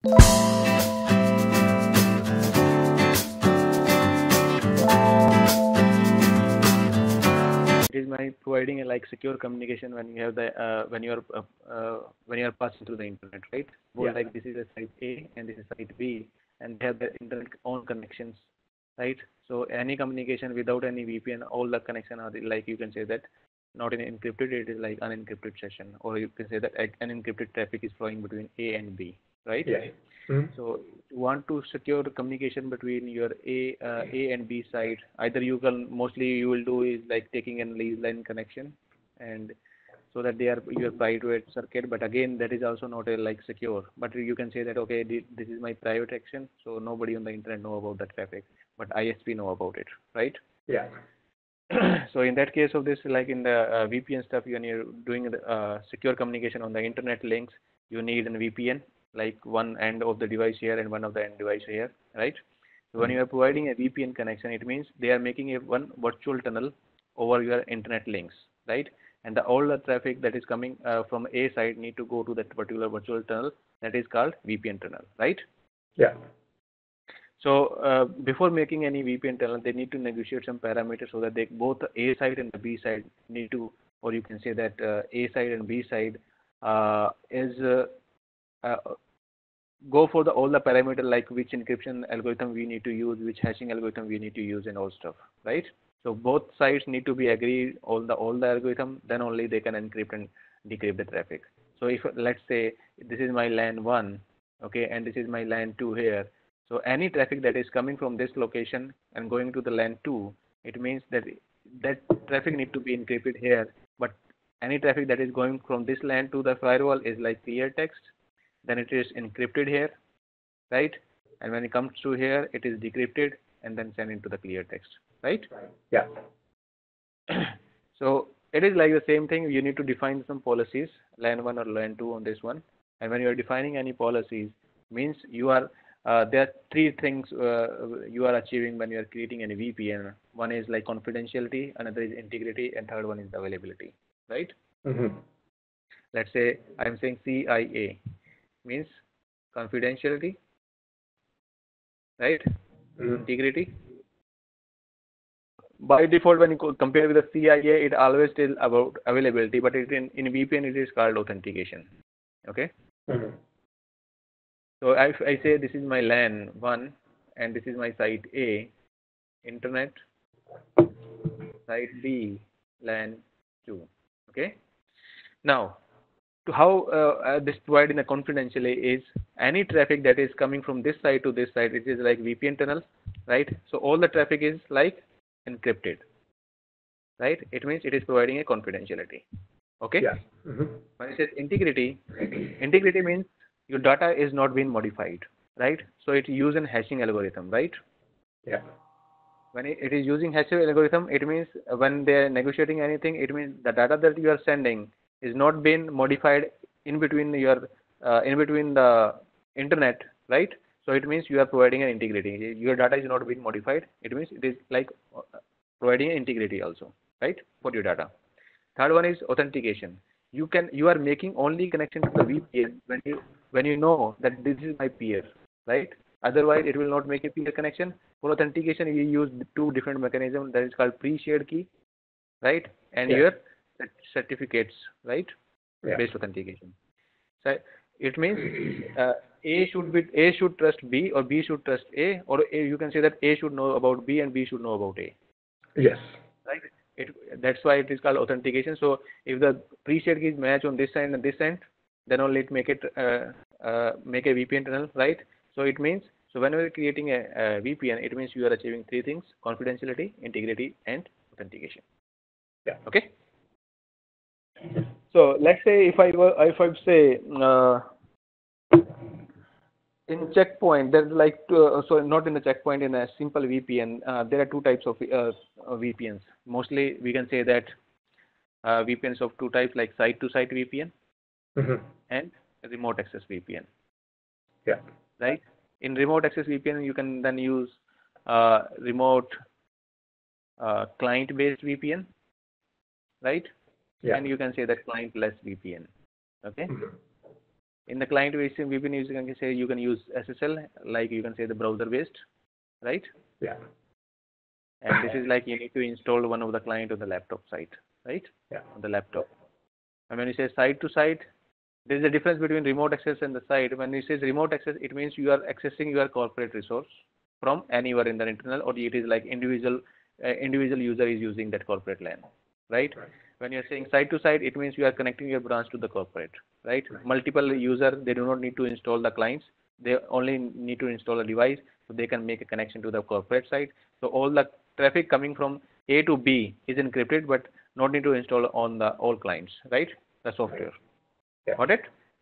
It is my providing a like secure communication when you have the when you are passing through the internet, right? Both like this is a site A and this is site B, and they have the internet own connections, right? So any communication without any VPN, all the connection are like you can say that not in encrypted, it is like unencrypted session, or you can say that unencrypted traffic is flowing between A and B, right? Yeah. Mm-hmm. So you want to secure communication between your A and B side. Either you can mostly you will do is like taking an lease line connection, and so that they are your private circuit. But again, that is also not a like secure. But you can say that okay, this is my private action, so nobody on the internet know about that traffic, but ISP know about it, right? Yeah. So in that case of this, like in the VPN stuff, when you're doing the secure communication on the internet links, you need a VPN, like one end of the device here and one of the end device here, right? So when you are providing a VPN connection, it means they are making a one virtual tunnel over your internet links, right? And all the traffic that is coming from A side need to go to that particular virtual tunnel that is called VPN tunnel, right? Yeah. So before making any VPN tunnel, they need to negotiate some parameters so that they both the A side and the B side need to, or you can say that A side and B side is uh, go for the all the parameter like which encryption algorithm we need to use, which hashing algorithm we need to use, and all stuff, right? So both sides need to be agreed all the algorithm, then only they can encrypt and decrypt the traffic. So if let's say this is my LAN 1, okay, and this is my LAN 2 here. So any traffic that is coming from this location and going to the LAN 2, it means that that traffic need to be encrypted here. But any traffic that is going from this LAN to the firewall is like clear text, then it is encrypted here, right? And when it comes through here, it is decrypted and then sent into the clear text, right? Yeah. So it is like the same thing. You need to define some policies, LAN 1 or LAN 2 on this one. And when you are defining any policies, means you are there are three things you are achieving when you are creating any VPN. One is like confidentiality, another is integrity, and third one is availability, right? Mm-hmm. Let's say I am saying CIA means confidentiality, right? Mm-hmm. Integrity. By default, when you compare with the CIA, it always tells about availability, but in VPN it is called authentication. Okay. Mm-hmm. So if I say this is my LAN 1 and this is my site A, internet, site B, LAN 2. Okay. Now, to how this providing the confidentially is any traffic that is coming from this side to this side, it is like VPN tunnel, right? So all the traffic is like encrypted, right? It means it is providing a confidentiality. Okay. Yeah. Mm-hmm. When it says integrity, integrity means your data is not being modified, right? So it uses a hashing algorithm, right? Yeah. When it is using hashing algorithm, it means when they are negotiating anything, it means the data that you are sending is not being modified in between your in between the internet, right? So it means you are providing an integrity. Your data is not being modified. It means it is like providing an integrity also, right, for your data. Third one is authentication. You are making only connection to the VPN when you know that this is my peer, right? Otherwise, it will not make a peer connection. For authentication, we use two different mechanisms. That is called pre-shared key, right, and Yeah. your certificates, right, Yeah. based authentication. So it means A should trust B, or B should trust A, or you can say that A should know about B and B should know about A. Yes. Right. That's why it is called authentication. So if the pre-shared key is match on this end and this end, then only it make it make a VPN tunnel, right? So it means so whenever you're creating a VPN, it means you are achieving three things: confidentiality, integrity, and authentication. Yeah. Okay. So let's say if I say in checkpoint, there's like so not in the checkpoint, in a simple VPN, there are two types of VPNs. Mostly we can say that VPNs of two types, like site-to-site VPN Mm-hmm. and remote access VPN, Yeah. right? In remote access VPN, you can then use remote client-based VPN, right? Yeah. And you can say that client-less VPN, okay? Mm-hmm. In the client-facing VPN, you can say you can use SSL, like you can say the browser-based, right? Yeah. And this is like you need to install one of the client on the laptop side, right? Yeah. On the laptop. And when you say side to side, there is a difference between remote access and the side. When you say remote access, it means you are accessing your corporate resource from anywhere in the internal, or it is like individual user is using that corporate LAN, right? When you're saying side to side, it means you are connecting your branch to the corporate, right? Multiple user, they do not need to install the clients. They only need to install a device so they can make a connection to the corporate side. So all the traffic coming from A to B is encrypted, but not need to install on the all clients, right? The software. Yeah. Got it?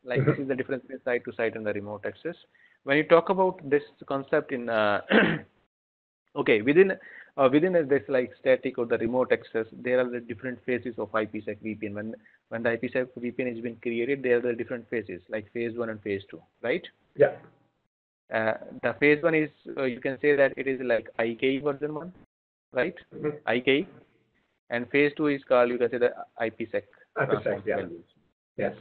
Like this is the difference between side to side and the remote access. When you talk about this concept in okay, within this like static or the remote access, there are the different phases of IPsec VPN. When the IPsec VPN has been created, there are the different phases like phase 1 and phase 2, right? Yeah. The phase 1 is you can say that it is like IKE version 1, right? IKE, and phase 2 is called, you can say, the IPsec. IPsec, yeah. values. Yes.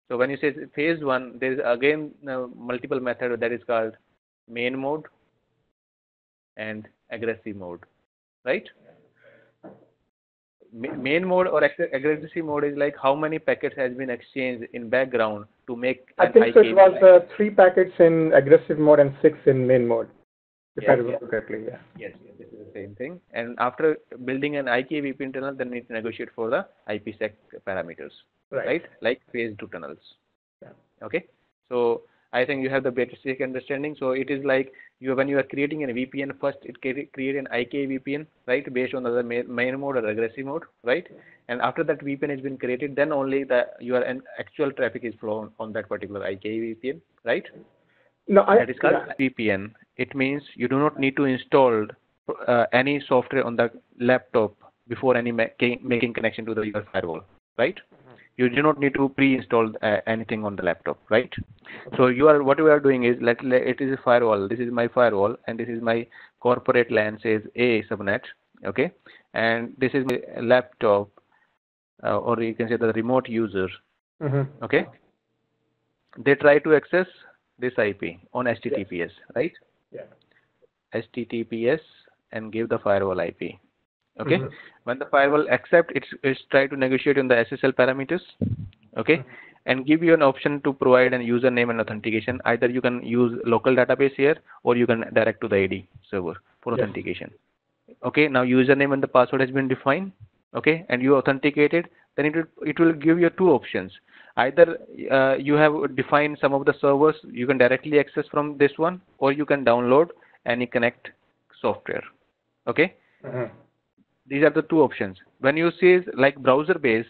So when you say phase 1, there is again multiple method that is called main mode and aggressive mode, right? Main mode or aggressive mode is like how many packets has been exchanged in background to make I think so it was 3 packets in aggressive mode and 6 in main mode, if I remember correctly. Yeah. Yes, this is the same thing. And after building an IKE VPN tunnel, then need to negotiate for the IPsec parameters, right? Like phase 2 tunnels. Yeah. Okay. So I think you have the basic understanding. So it is like when you are creating a VPN, first it create an IKE VPN, right, based on the main mode or aggressive mode, right? And after that VPN has been created, then only your actual traffic is flown on that particular IKE VPN, right? No, that is called VPN. It means you do not need to install any software on the laptop before making connection to your firewall, right? You do not need to pre-install anything on the laptop, right? So what you are doing is it is a firewall. This is my firewall, and this is my corporate LAN, says A subnet, okay? And this is my laptop, or you can say the remote user, okay? They try to access this IP on HTTPS, right? Yeah. HTTPS and give the firewall IP. Okay. When the firewall accept, it's try to negotiate on the SSL parameters. Okay. And give you an option to provide a username and authentication. Either you can use local database here, or you can direct to the AD server for authentication. Okay. Now username and the password has been defined. Okay. And you authenticated. Then it will give you 2 options. Either you have defined some of the servers you can directly access from this one, or you can download any Connect software. Okay. These are the 2 options. When you say like browser-based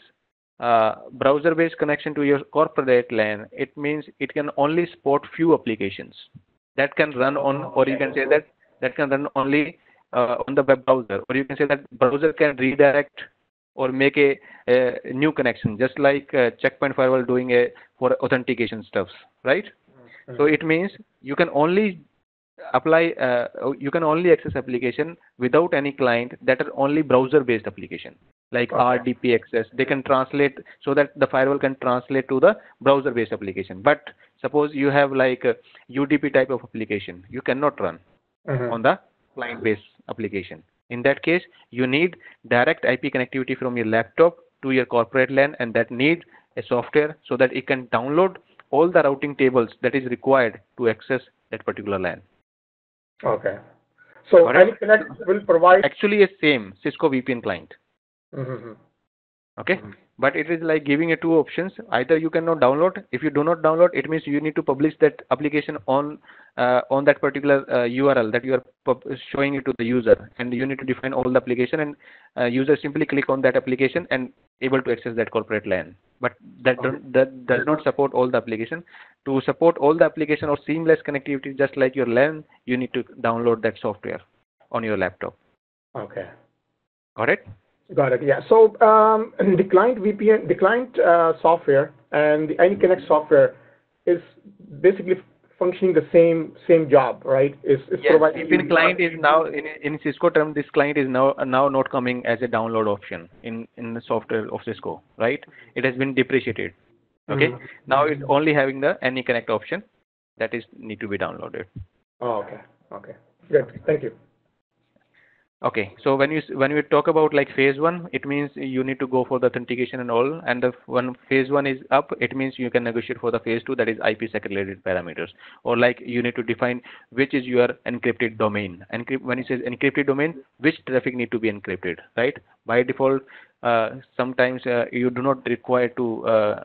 connection to your corporate LAN, it means it can only support few applications that can run on, or you can say that can run only on the web browser, or you can say that browser can redirect or make a new connection, just like Checkpoint Firewall doing for authentication stuffs, right? So it means you can only access application without any client that are only browser based application, like RDP access. They can translate so that the firewall can translate to the browser based application. But suppose you have like a UDP type of application, you cannot run on the client based application. In that case, you need direct IP connectivity from your laptop to your corporate LAN, and that needs a software so that it can download all the routing tables that is required to access that particular LAN. Okay. So AnyConnect will provide actually a same Cisco VPN client. Okay. But it is like giving you 2 options. Either you cannot download. If you do not download, it means you need to publish that application on that particular URL that you are showing it to the user, and you need to define all the application, and user simply click on that application and able to access that corporate LAN. But that does not support all the application. To support all the application or seamless connectivity, just like your LAN, you need to download that software on your laptop. Okay. Got it? Got it. Yeah. So the client VPN, the client software and the AnyConnect software is basically functioning the same job, right? Yes. VPN client is now in Cisco term. This client is now not coming as a download option in the software of Cisco, right? It has been depreciated. Okay. Now it's only having the AnyConnect option that is need to be downloaded. Oh, okay. Okay. Good. Thank you. Okay, so when we talk about like phase one, it means you need to go for the authentication and all, and when phase one is up, it means you can negotiate for the phase two, that is IPsec related parameters, or like you need to define which is your encrypted domain. When it says encrypted domain, which traffic need to be encrypted, right? By default, sometimes you do not require to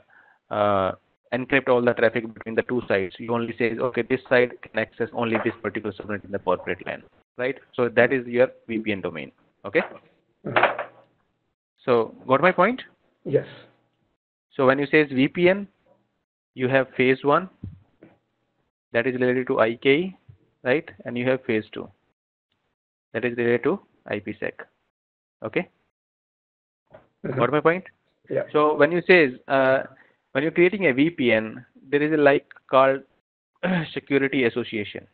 encrypt all the traffic between the two sides. You only say, okay, this side can access only this particular subnet in the corporate LAN. Right, so that is your VPN domain. Okay, so got my point? Yes. So when you say VPN, you have phase one, that is related to IKE, right? And you have phase two, that is related to IPsec. Okay, got my point? Yeah. So when you say when you're creating a VPN, there is a like called security association.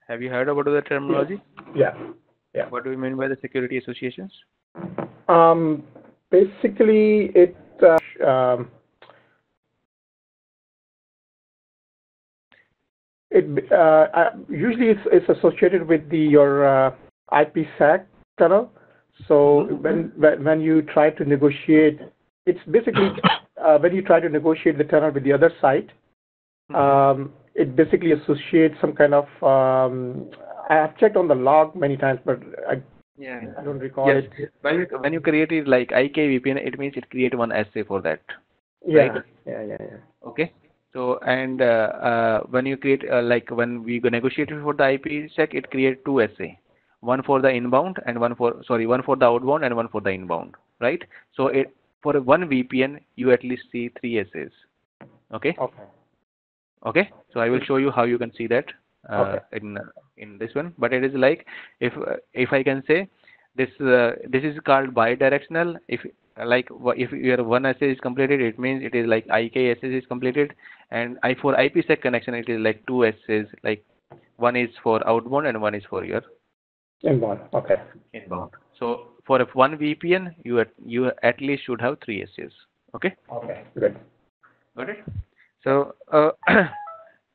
Have you heard about the terminology? Yeah. Yeah. What do you mean by the security associations? Basically, usually it's associated with your IPsec tunnel. So when you try to negotiate, it's basically when you try to negotiate the tunnel with the other side, it basically associates some kind of. I have checked on the log many times, but I don't recall it. When you create it like IK VPN, it means it create one essay for that. Yeah. Right? Yeah. Okay. So and when you create like when we negotiate for the IPsec, it create two essay, one for the inbound and one for the outbound and one for the inbound. Right. So for one VPN, you at least see three essays. Okay. Okay, so I will show you how you can see that in this one. But it is like if I can say this is called bidirectional. If your one essay is completed, it means it is like IK essay is completed, and for IPsec connection it is like two essays, like one is for outbound and one is for your inbound. Okay. Inbound. So for one VPN, you at least should have three essays. Okay. Okay. Good. Got it. So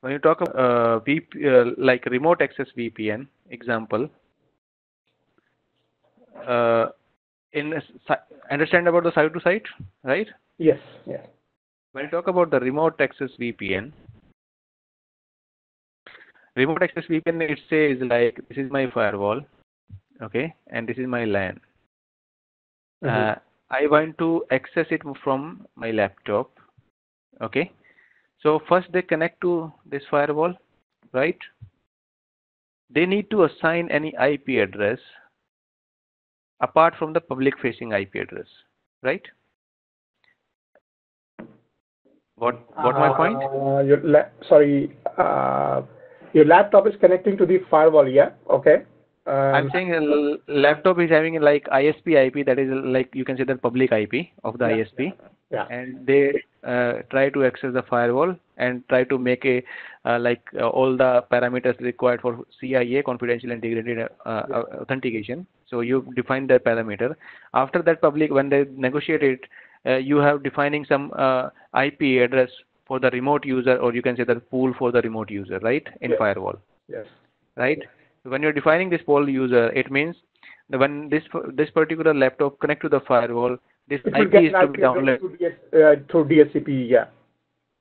when you talk about like remote access VPN example, understand about the site to site, right? Yes. Yes. When you talk about the remote access VPN, it says like this is my firewall, okay, and this is my LAN. I want to access it from my laptop, okay. So first they connect to this firewall, right? They need to assign any IP address apart from the public facing IP address, right? What my point? Your laptop is connecting to the firewall, yeah? Okay. I'm saying a laptop is having like ISP IP, that is like you can say the public IP of the ISP. Yeah. And they try to access the firewall and try to make all the parameters required for CIA, confidential integrated authentication. So you define the parameter. After that when they negotiate it, you have defining some IP address for the remote user, or you can say the pool for the remote user, right? In firewall. Yes. Right? When you're defining this pool user, it means when this particular laptop connect to the firewall, this IP is to be downloaded through DHCP, yeah.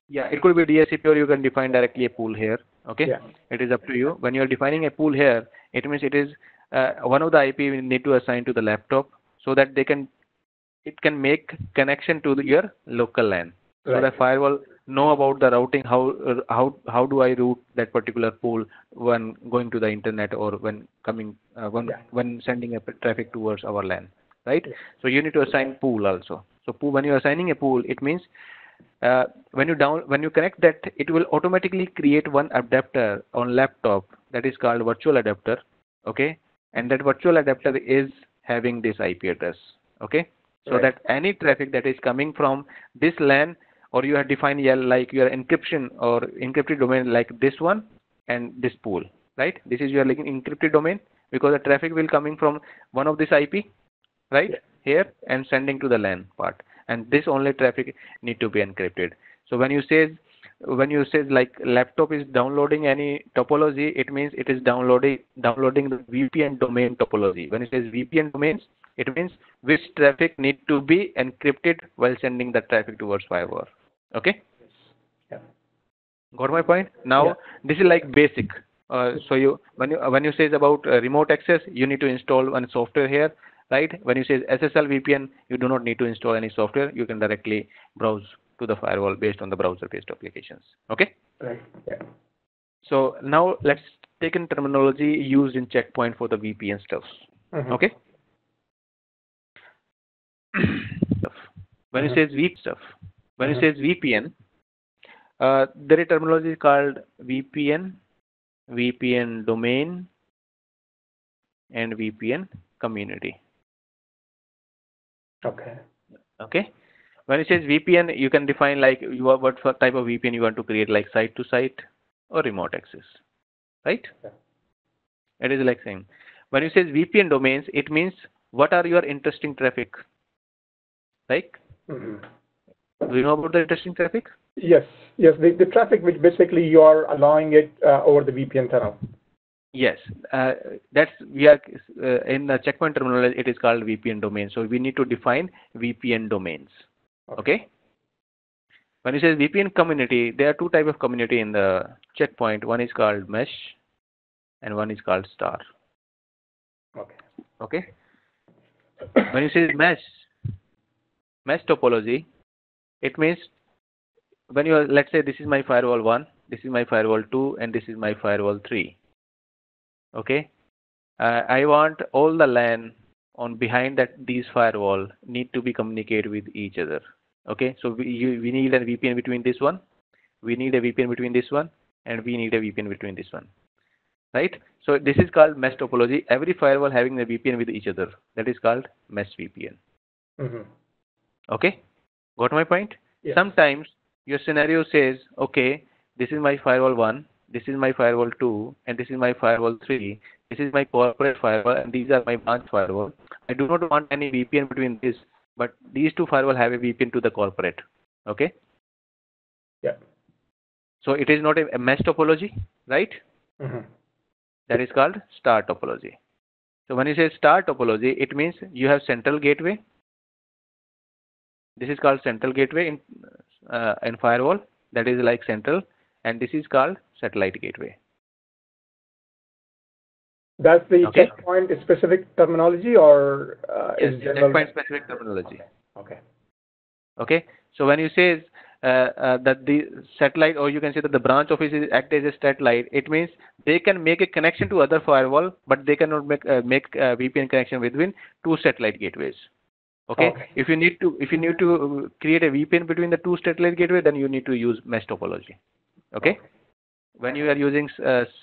Yeah, it could be DHCP, or you can define directly a pool here. Okay, It is up to you. When you are defining a pool here, it means it is one of the IP we need to assign to the laptop so that it can make connection to your local LAN. So the firewall know about the routing. How do I route that particular pool when going to the internet, or when coming when sending a traffic towards our LAN. Right? So you need to assign pool also. So when you are assigning a pool, it means when you connect that, it will automatically create one adapter on laptop that is called virtual adapter. Okay, and that virtual adapter is having this IP address. Okay, so that any traffic that is coming from this LAN, or you have defined like your encryption or encrypted domain like this one and this pool, right? This is your encrypted domain because the traffic will coming from one of this IP. Right here and sending to the LAN part. and this only traffic need to be encrypted. So when you say like laptop is downloading any topology, it means it is downloading the VPN domain topology. When it says VPN domains, it means which traffic need to be encrypted while sending the traffic towards firewall. Okay. Yeah. Got my point? Now, Yeah. this is like basic. So when you say about remote access, you need to install one software here, right? When you say SSL VPN, you do not need to install any software. You can directly browse to the firewall based on the browser-based applications. Okay? Right. Yeah. So now let's take in terminology used in Checkpoint for the VPN stuff. Mhm. Okay? When it says VPN, there is terminology called VPN, VPN domain, and VPN community. Okay. Okay. When it says VPN, you can define like what type of VPN you want to create, like site to site or remote access, right? Yeah. It is like saying when you say VPN domains, it means what are your interesting traffic, right? Mhm. Do you know about the interesting traffic? Yes. Yes. The traffic which basically you are allowing it over the VPN tunnel. Yes, that's we are in the Checkpoint terminology. It is called VPN domain. So we need to define VPN domains. Okay. When you say VPN community, there are two types of community in the Checkpoint. One is called mesh, and one is called star. Okay. Okay. When you say mesh topology, it means when you are, let's say this is my firewall 1, this is my firewall 2, and this is my firewall 3. Okay. I want all the LAN on behind that these firewall need to be communicate with each other. Okay. So we need a VPN between this one, we need a VPN between this one, and we need a VPN between this one. Right? So this is called mesh topology. Every firewall having a VPN with each other. That is called mesh VPN. Mm-hmm. Okay? Got my point? Yes. Sometimes your scenario says, okay, this is my firewall 1, this is my firewall 2, and this is my firewall 3. This is my corporate firewall, and these are my branch firewall. I do not want any VPN between this, but these two firewall have a VPN to the corporate. Okay? Yeah. So it is not a mesh topology, right? Mm-hmm. That is called star topology. So when you say star topology, it means you have central gateway. This is called central gateway in firewall. That is like central, and this is called satellite gateway. That's the Okay. Checkpoint specific terminology, or Yes, is general? Checkpoint specific terminology. Okay. Okay. So when you say that the satellite, or you can say that the branch offices act as a satellite, it means they can make a connection to other firewall, but they cannot make a VPN connection between two satellite gateways. Okay. Okay. If you need to create a VPN between the two satellite gateway, then you need to use mesh topology. Okay. When you are using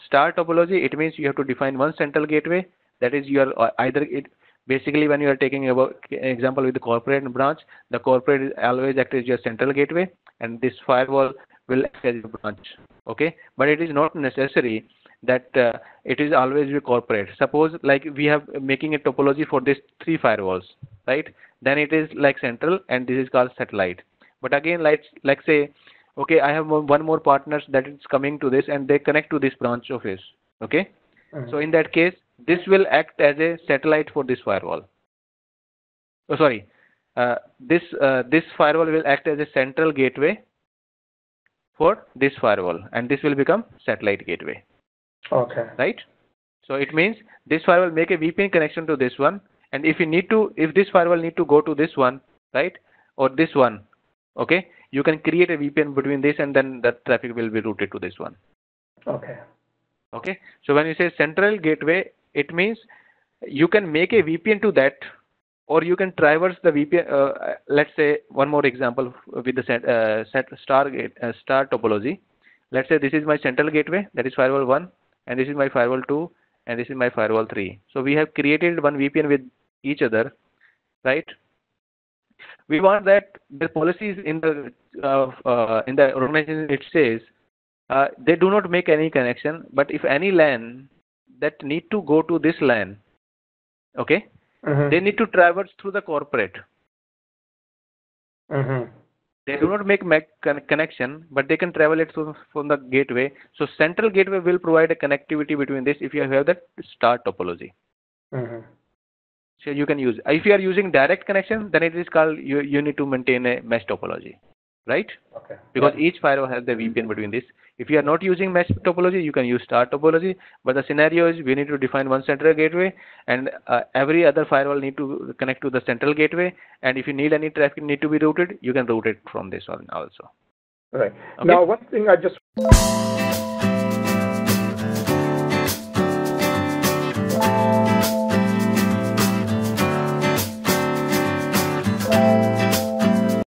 star topology, it means you have to define one central gateway. That is, you are either it. Basically, when you are taking about example with the corporate and branch, the corporate is always act as your central gateway, and this firewall will act as a branch. Okay, but it is not necessary that it is always your corporate. Suppose like we have making a topology for these three firewalls, right? Then it is like central, and this is called satellite. But again, like say, okay, I have one more partners that is coming to this, and they connect to this branch office. Okay, so in that case, this will act as a satellite for this firewall. Oh, sorry, this firewall will act as a central gateway for this firewall, and this will become satellite gateway. Okay. Right? So it means this firewall make a VPN connection to this one, and if this firewall need to go to this one, right, or this one, okay, you can create a VPN between this, and then that traffic will be routed to this one. Okay. Okay. So when you say central gateway, it means you can make a VPN to that, or you can traverse the VPN. Let's say one more example with the star topology. Let's say this is my central gateway, that is firewall 1, and this is my firewall 2, and this is my firewall 3. So we have created one VPN with each other, right? We want that the policies in the organization, it says they do not make any connection, but if any LAN that need to go to this LAN, okay, Mm-hmm. they need to traverse through the corporate. Mm-hmm. They do not make connection, but they can travel it from the gateway. So central gateway will provide a connectivity between this if you have that star topology. Mm-hmm. So you can use. If you are using direct connection, then it is called you need to maintain a mesh topology, right? Okay. Because each firewall has the VPN between this. If you are not using mesh topology, you can use star topology. But the scenario is we need to define one central gateway, and every other firewall need to connect to the central gateway. And if you need any traffic need to be routed, you can route it from this one also. Right. Okay? Now, one thing I just